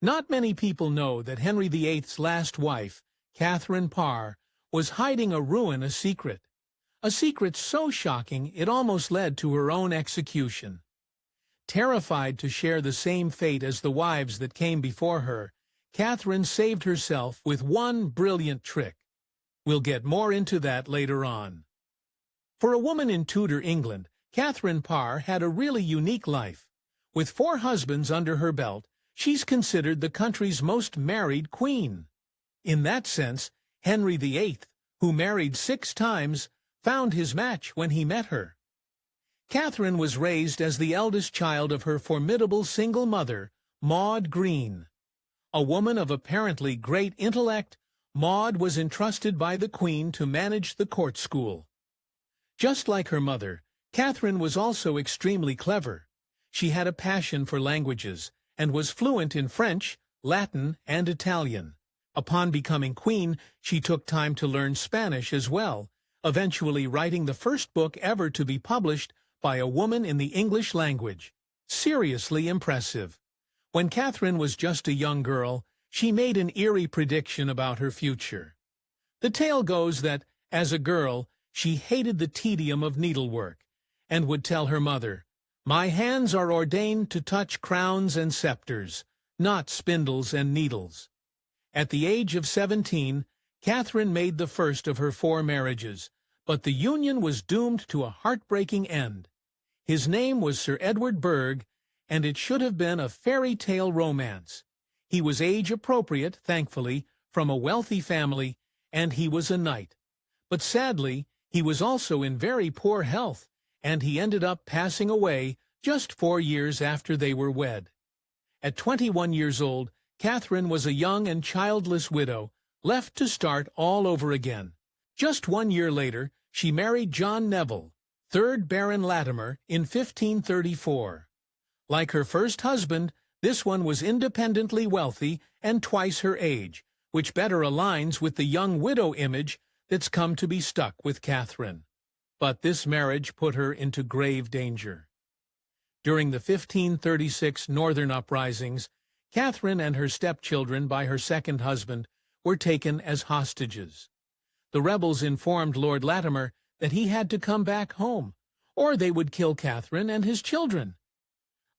Not many people know that Henry VIII's last wife, Katherine Parr, was hiding a ruin a secret so shocking it almost led to her own execution. Terrified to share the same fate as the wives that came before her, Katherine saved herself with one brilliant trick. We'll get more into that later on. For a woman in Tudor England, Katherine Parr had a really unique life. With 4 husbands under her belt, she's considered the country's most married queen. In that sense, Henry VIII, who married 6 times, found his match when he met her. Katherine was raised as the eldest child of her formidable single mother, Maud Green. A woman of apparently great intellect, Maud was entrusted by the Queen to manage the court school. Just like her mother, Katherine was also extremely clever. She had a passion for languages and was fluent in French, Latin, and Italian. Upon becoming queen, she took time to learn Spanish as well, eventually writing the first book ever to be published by a woman in the English language. Seriously impressive. When Katherine was just a young girl, she made an eerie prediction about her future. The tale goes that, as a girl, she hated the tedium of needlework, and would tell her mother, "My hands are ordained to touch crowns and scepters, not spindles and needles." At the age of 17, Katherine made the first of her 4 marriages, but the union was doomed to a heartbreaking end. His name was Sir Edward Berg, and it should have been a fairy tale romance. He was age-appropriate, thankfully, from a wealthy family, and he was a knight. But sadly, he was also in very poor health, and he ended up passing away just 4 years after they were wed. At 21 years old, Katherine was a young and childless widow, left to start all over again. Just 1 year later, she married John Neville, 3rd Baron Latimer, in 1534. Like her first husband, this one was independently wealthy and twice her age, which better aligns with the young widow image that's come to be stuck with Katherine. But this marriage put her into grave danger. During the 1536 Northern uprisings, Katherine and her stepchildren by her second husband were taken as hostages. The rebels informed Lord Latimer that he had to come back home, or they would kill Katherine and his children.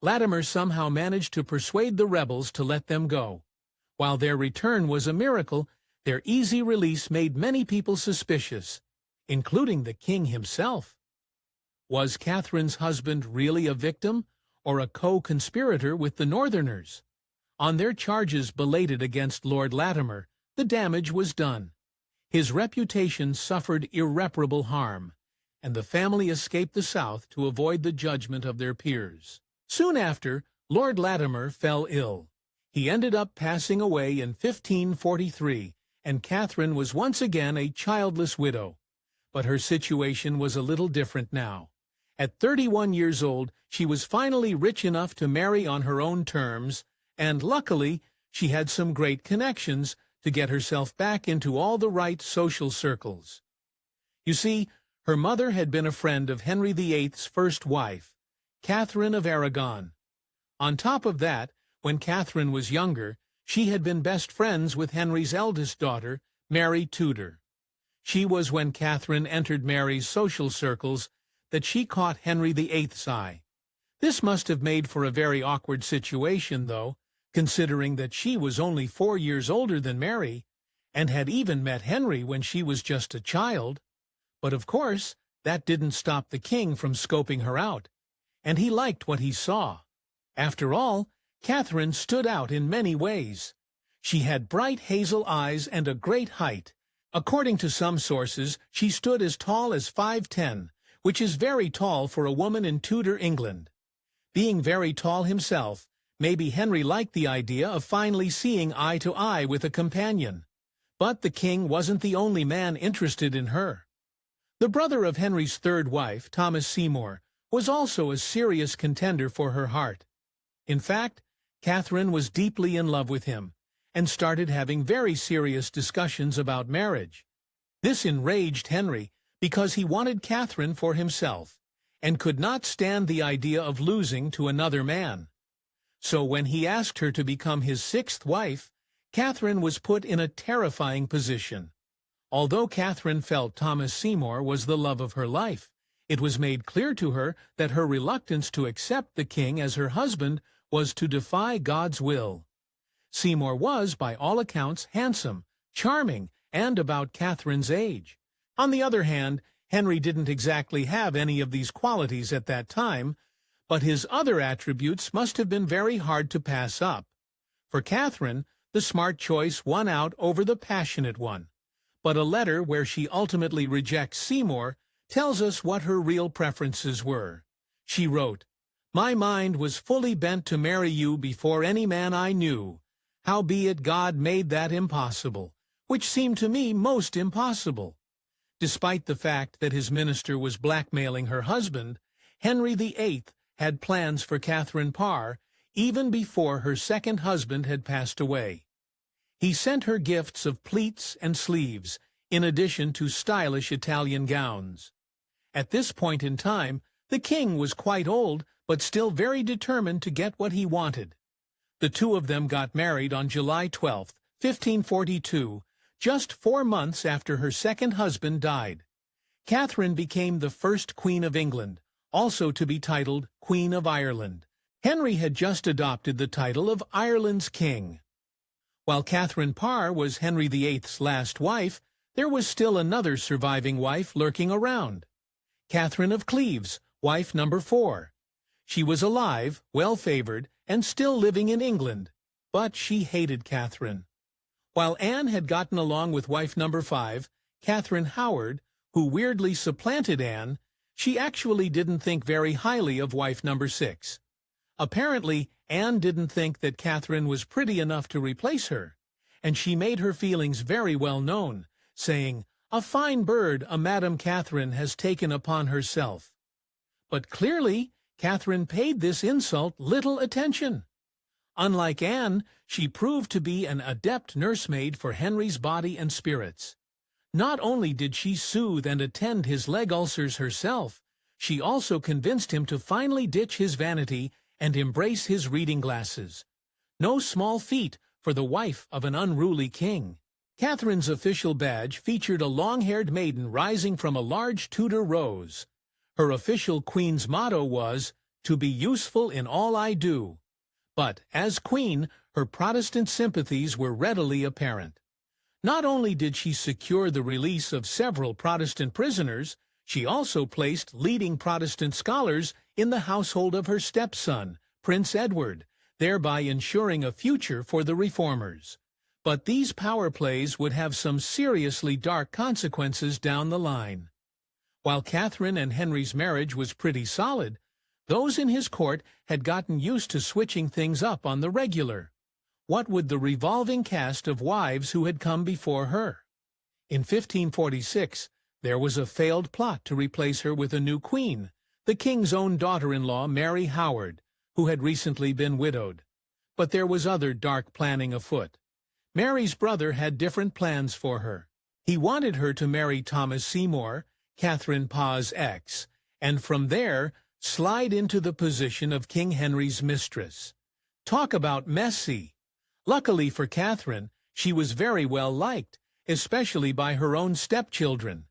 Latimer somehow managed to persuade the rebels to let them go. While their return was a miracle, their easy release made many people suspicious, including the king himself. Was Katherine's husband really a victim, or a co-conspirator with the Northerners? On their charges belated against Lord Latimer, the damage was done. His reputation suffered irreparable harm, and the family escaped the South to avoid the judgment of their peers. Soon after, Lord Latimer fell ill. He ended up passing away in 1543, and Katherine was once again a childless widow. But her situation was a little different now. At 31 years old, she was finally rich enough to marry on her own terms, and luckily, she had some great connections to get herself back into all the right social circles. You see, her mother had been a friend of Henry VIII's first wife, Catherine of Aragon. On top of that, when Katherine was younger, she had been best friends with Henry's eldest daughter, Mary Tudor. She was when Katherine entered Mary's social circles that she caught Henry VIII's eye. This must have made for a very awkward situation, though, considering that she was only 4 years older than Mary, and had even met Henry when she was just a child. But of course, that didn't stop the king from scoping her out, and he liked what he saw. After all, Katherine stood out in many ways. She had bright hazel eyes and a great height. According to some sources, she stood as tall as 5'10", which is very tall for a woman in Tudor England. Being very tall himself, maybe Henry liked the idea of finally seeing eye to eye with a companion. But the king wasn't the only man interested in her. The brother of Henry's third wife, Thomas Seymour, was also a serious contender for her heart. In fact, Katherine was deeply in love with him, and started having very serious discussions about marriage. This enraged Henry because he wanted Katherine for himself, and could not stand the idea of losing to another man. So when he asked her to become his sixth wife, Katherine was put in a terrifying position. Although Katherine felt Thomas Seymour was the love of her life, it was made clear to her that her reluctance to accept the king as her husband was to defy God's will. Seymour was, by all accounts, handsome, charming, and about Katherine's age. On the other hand, Henry didn't exactly have any of these qualities at that time, but his other attributes must have been very hard to pass up. For Katherine, the smart choice won out over the passionate one. But a letter where she ultimately rejects Seymour tells us what her real preferences were. She wrote, "My mind was fully bent to marry you before any man I knew. Howbeit God made that impossible, which seemed to me most impossible." Despite the fact that his minister was blackmailing her husband, Henry VIII had plans for Katherine Parr even before her second husband had passed away. He sent her gifts of pleats and sleeves, in addition to stylish Italian gowns. At this point in time, the king was quite old, but still very determined to get what he wanted. The two of them got married on July 12, 1542, just 4 months after her second husband died. Katherine became the first Queen of England, also to be titled Queen of Ireland. Henry had just adopted the title of Ireland's king. While Katherine Parr was Henry VIII's last wife, there was still another surviving wife lurking around. Catherine of Cleves, wife number 4. She was alive, well-favored, and still living in England, but she hated Katherine. While Anne had gotten along with wife number 5, Catherine Howard, who weirdly supplanted Anne, she actually didn't think very highly of wife number 6. Apparently, Anne didn't think that Catherine was pretty enough to replace her, and she made her feelings very well known, saying, "A fine bird a Madame Catherine has taken upon herself." But clearly, Catherine paid this insult little attention. Unlike Anne, she proved to be an adept nursemaid for Henry's body and spirits. Not only did she soothe and attend his leg ulcers herself, she also convinced him to finally ditch his vanity and embrace his reading glasses. No small feat for the wife of an unruly king. Catherine's official badge featured a long-haired maiden rising from a large Tudor rose. Her official queen's motto was, "To be useful in all I do." But, as queen, her Protestant sympathies were readily apparent. Not only did she secure the release of several Protestant prisoners, she also placed leading Protestant scholars in the household of her stepson, Prince Edward, thereby ensuring a future for the reformers. But these power plays would have some seriously dark consequences down the line. While Catherine and Henry's marriage was pretty solid, those in his court had gotten used to switching things up on the regular. What would the revolving cast of wives who had come before her? In 1546, there was a failed plot to replace her with a new queen, the king's own daughter-in-law, Mary Howard, who had recently been widowed. But there was other dark planning afoot. Mary's brother had different plans for her. He wanted her to marry Thomas Seymour, Katherine Parr's ex, and from there slide into the position of King Henry's mistress. Talk about messy! Luckily for Catherine, she was very well liked, especially by her own stepchildren.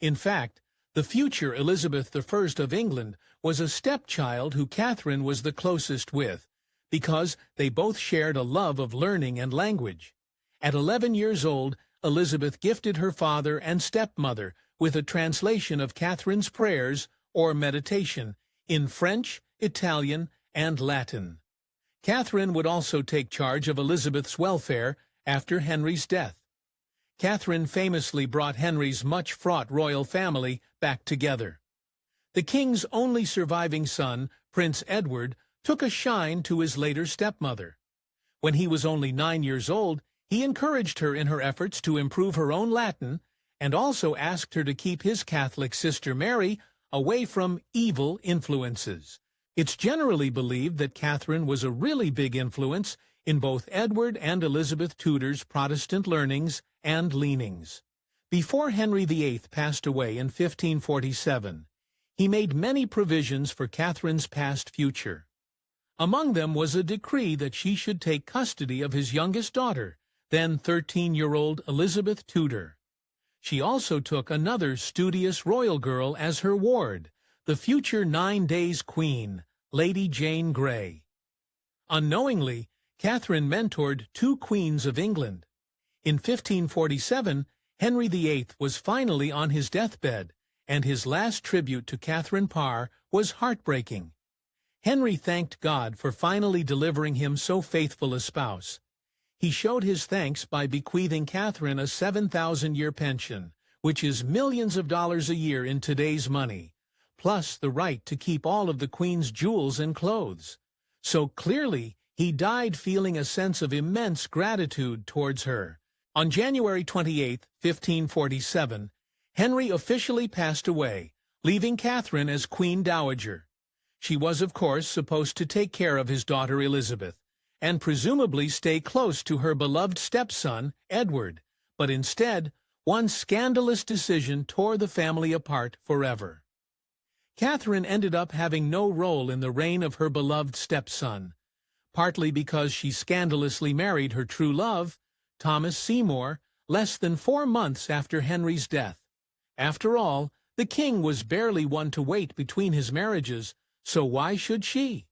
In fact, the future Elizabeth I of England was a stepchild who Catherine was the closest with, because they both shared a love of learning and language. At 11 years old, Elizabeth gifted her father and stepmother with a translation of Catherine's prayers, or meditation, in French, Italian, and Latin. Catherine would also take charge of Elizabeth's welfare after Henry's death. Catherine famously brought Henry's much-fraught royal family back together. The king's only surviving son, Prince Edward, took a shine to his later stepmother. When he was only 9 years old, he encouraged her in her efforts to improve her own Latin and also asked her to keep his Catholic sister Mary away from evil influences. It's generally believed that Catherine was a really big influence in both Edward and Elizabeth Tudor's Protestant learnings and leanings. Before Henry VIII passed away in 1547, he made many provisions for Catherine's past future. Among them was a decree that she should take custody of his youngest daughter, then 13-year-old Elizabeth Tudor. She also took another studious royal girl as her ward, the future 9 Days Queen, Lady Jane Grey. Unknowingly, Catherine mentored 2 queens of England. In 1547, Henry VIII was finally on his deathbed, and his last tribute to Katherine Parr was heartbreaking. Henry thanked God for finally delivering him so faithful a spouse. He showed his thanks by bequeathing Catherine a 7,000-year pension, which is millions of dollars a year in today's money, plus the right to keep all of the Queen's jewels and clothes. So clearly, he died feeling a sense of immense gratitude towards her. On January 28, 1547, Henry officially passed away, leaving Catherine as Queen Dowager. She was, of course, supposed to take care of his daughter Elizabeth, and presumably stay close to her beloved stepson, Edward, but instead, one scandalous decision tore the family apart forever. Catherine ended up having no role in the reign of her beloved stepson, partly because she scandalously married her true love, Thomas Seymour, less than 4 months after Henry's death. After all, the king was barely one to wait between his marriages, so why should she?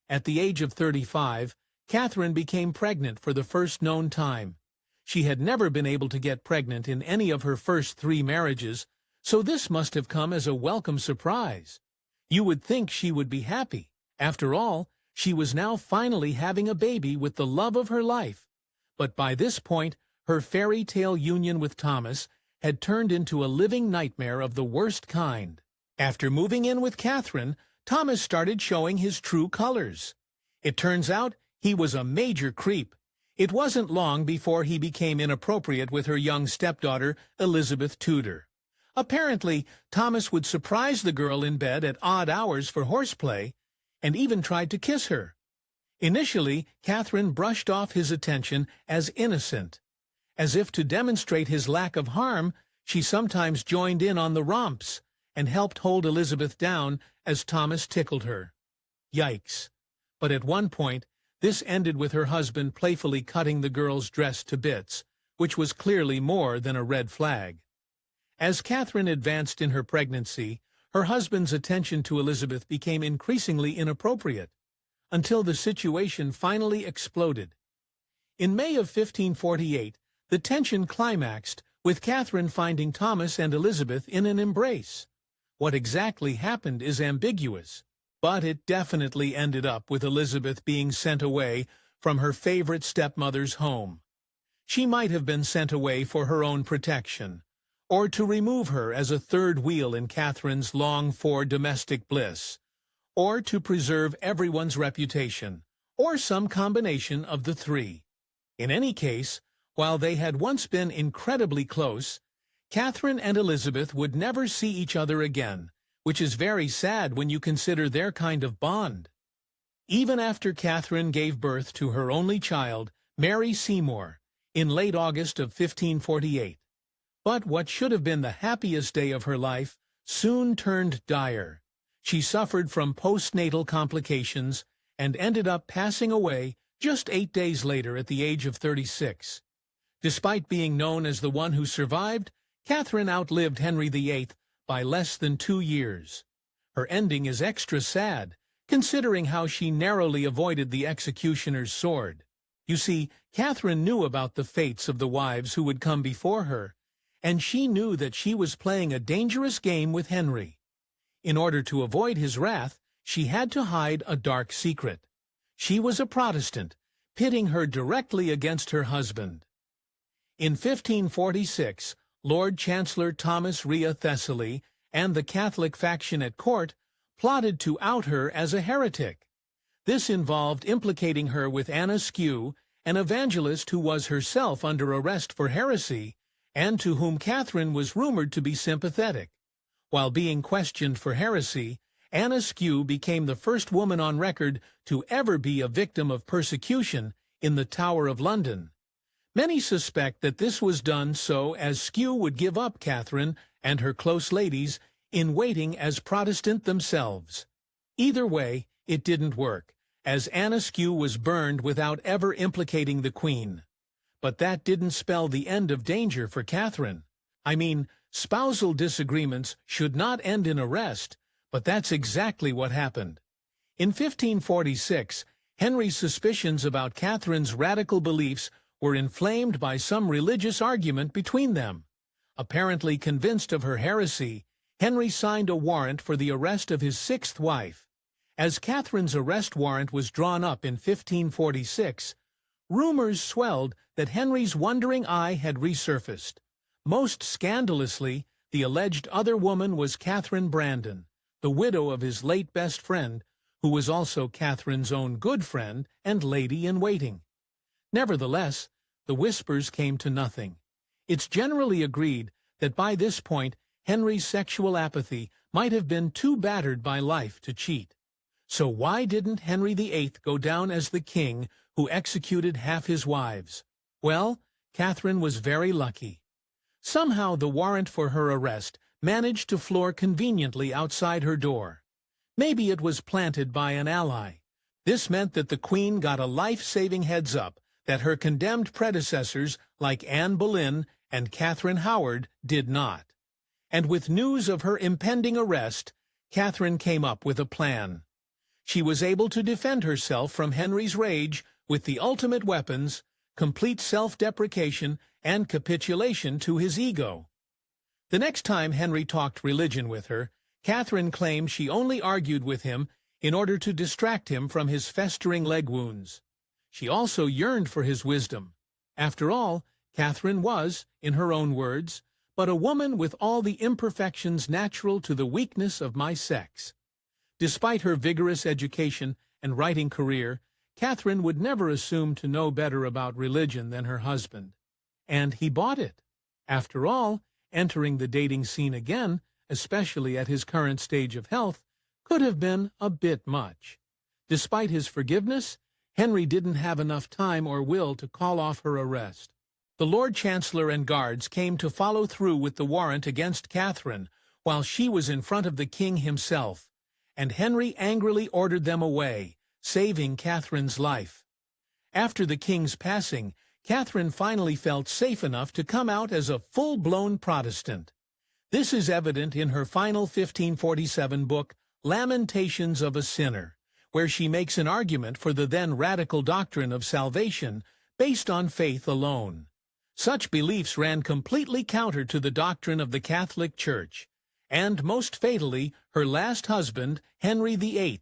At the age of 35, Catherine became pregnant for the first known time. She had never been able to get pregnant in any of her first 3 marriages, so this must have come as a welcome surprise. You would think she would be happy. After all, she was now finally having a baby with the love of her life. But by this point, her fairy tale union with Thomas had turned into a living nightmare of the worst kind. After moving in with Catherine, Thomas started showing his true colors. It turns out he was a major creep. It wasn't long before he became inappropriate with her young stepdaughter, Elizabeth Tudor. Apparently, Thomas would surprise the girl in bed at odd hours for horseplay, and even tried to kiss her. Initially, Catherine brushed off his attention as innocent. As if to demonstrate his lack of harm, she sometimes joined in on the romps and helped hold Elizabeth down as Thomas tickled her. Yikes. But at one point, this ended with her husband playfully cutting the girl's dress to bits, which was clearly more than a red flag. As Catherine advanced in her pregnancy, her husband's attention to Elizabeth became increasingly inappropriate, until the situation finally exploded. In May of 1548, the tension climaxed, with Catherine finding Thomas and Elizabeth in an embrace. What exactly happened is ambiguous, but it definitely ended up with Elizabeth being sent away from her favorite stepmother's home. She might have been sent away for her own protection, or to remove her as a third wheel in Catherine's longed-for domestic bliss, or to preserve everyone's reputation, or some combination of the 3. In any case, while they had once been incredibly close, Catherine and Elizabeth would never see each other again, which is very sad when you consider their kind of bond. Even after Catherine gave birth to her only child, Mary Seymour, in late August of 1548. But what should have been the happiest day of her life soon turned dire. She suffered from postnatal complications and ended up passing away just 8 days later at the age of 36. Despite being known as the one who survived, Catherine outlived Henry VIII by less than 2 years. Her ending is extra sad, considering how she narrowly avoided the executioner's sword. You see, Catherine knew about the fates of the wives who would come before her, and she knew that she was playing a dangerous game with Henry. In order to avoid his wrath, she had to hide a dark secret. She was a Protestant, pitting her directly against her husband. In 1546, Lord Chancellor Thomas Rea Thessaly and the Catholic faction at court plotted to out her as a heretic. This involved implicating her with Anna Skew, an evangelist who was herself under arrest for heresy, and to whom Catherine was rumored to be sympathetic. While being questioned for heresy, Anna Skew became the first woman on record to ever be a victim of persecution in the Tower of London. Many suspect that this was done so as Skew would give up Catherine and her close ladies in waiting as Protestant themselves. Either way, it didn't work, as Anaskew was burned without ever implicating the Queen. But that didn't spell the end of danger for Catherine. I mean, spousal disagreements should not end in arrest, but that's exactly what happened. In 1546, Henry's suspicions about Catherine's radical beliefs were inflamed by some religious argument between them. Apparently convinced of her heresy, Henry signed a warrant for the arrest of his sixth wife. As Catherine's arrest warrant was drawn up in 1546, rumors swelled that Henry's wandering eye had resurfaced. Most scandalously, the alleged other woman was Catherine Brandon, the widow of his late best friend, who was also Catherine's own good friend and lady-in-waiting. Nevertheless, the whispers came to nothing. It's generally agreed that by this point Henry's sexual apathy might have been too battered by life to cheat. So why didn't Henry VIII go down as the king who executed half his wives? Well, Catherine was very lucky. Somehow the warrant for her arrest managed to floor conveniently outside her door. Maybe it was planted by an ally. This meant that the Queen got a life-saving heads-up that her condemned predecessors like Anne Boleyn and Catherine Howard did not. And with news of her impending arrest, Catherine came up with a plan. She was able to defend herself from Henry's rage with the ultimate weapons, complete self-deprecation and capitulation to his ego. The next time Henry talked religion with her, Catherine claimed she only argued with him in order to distract him from his festering leg wounds. She also yearned for his wisdom. After all, Catherine was, in her own words, but a woman with all the imperfections natural to the weakness of my sex. Despite her vigorous education and writing career, Catherine would never assume to know better about religion than her husband. And he bought it. After all, entering the dating scene again, especially at his current stage of health, could have been a bit much. Despite his forgiveness, Henry didn't have enough time or will to call off her arrest. The Lord Chancellor and guards came to follow through with the warrant against Catherine while she was in front of the king himself, and Henry angrily ordered them away, saving Catherine's life. After the king's passing, Catherine finally felt safe enough to come out as a full-blown Protestant. This is evident in her final 1547 book, Lamentations of a Sinner, where she makes an argument for the then radical doctrine of salvation based on faith alone. Such beliefs ran completely counter to the doctrine of the Catholic Church, and most fatally, her last husband, Henry VIII.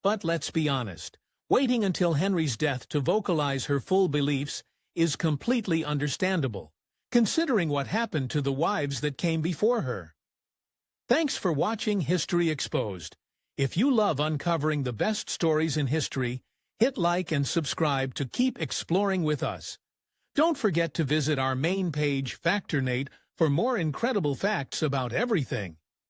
But let's be honest, waiting until Henry's death to vocalize her full beliefs is completely understandable, considering what happened to the wives that came before her. Thanks for watching History Exposed. If you love uncovering the best stories in history, hit like and subscribe to keep exploring with us. Don't forget to visit our main page, Factornate, for more incredible facts about everything.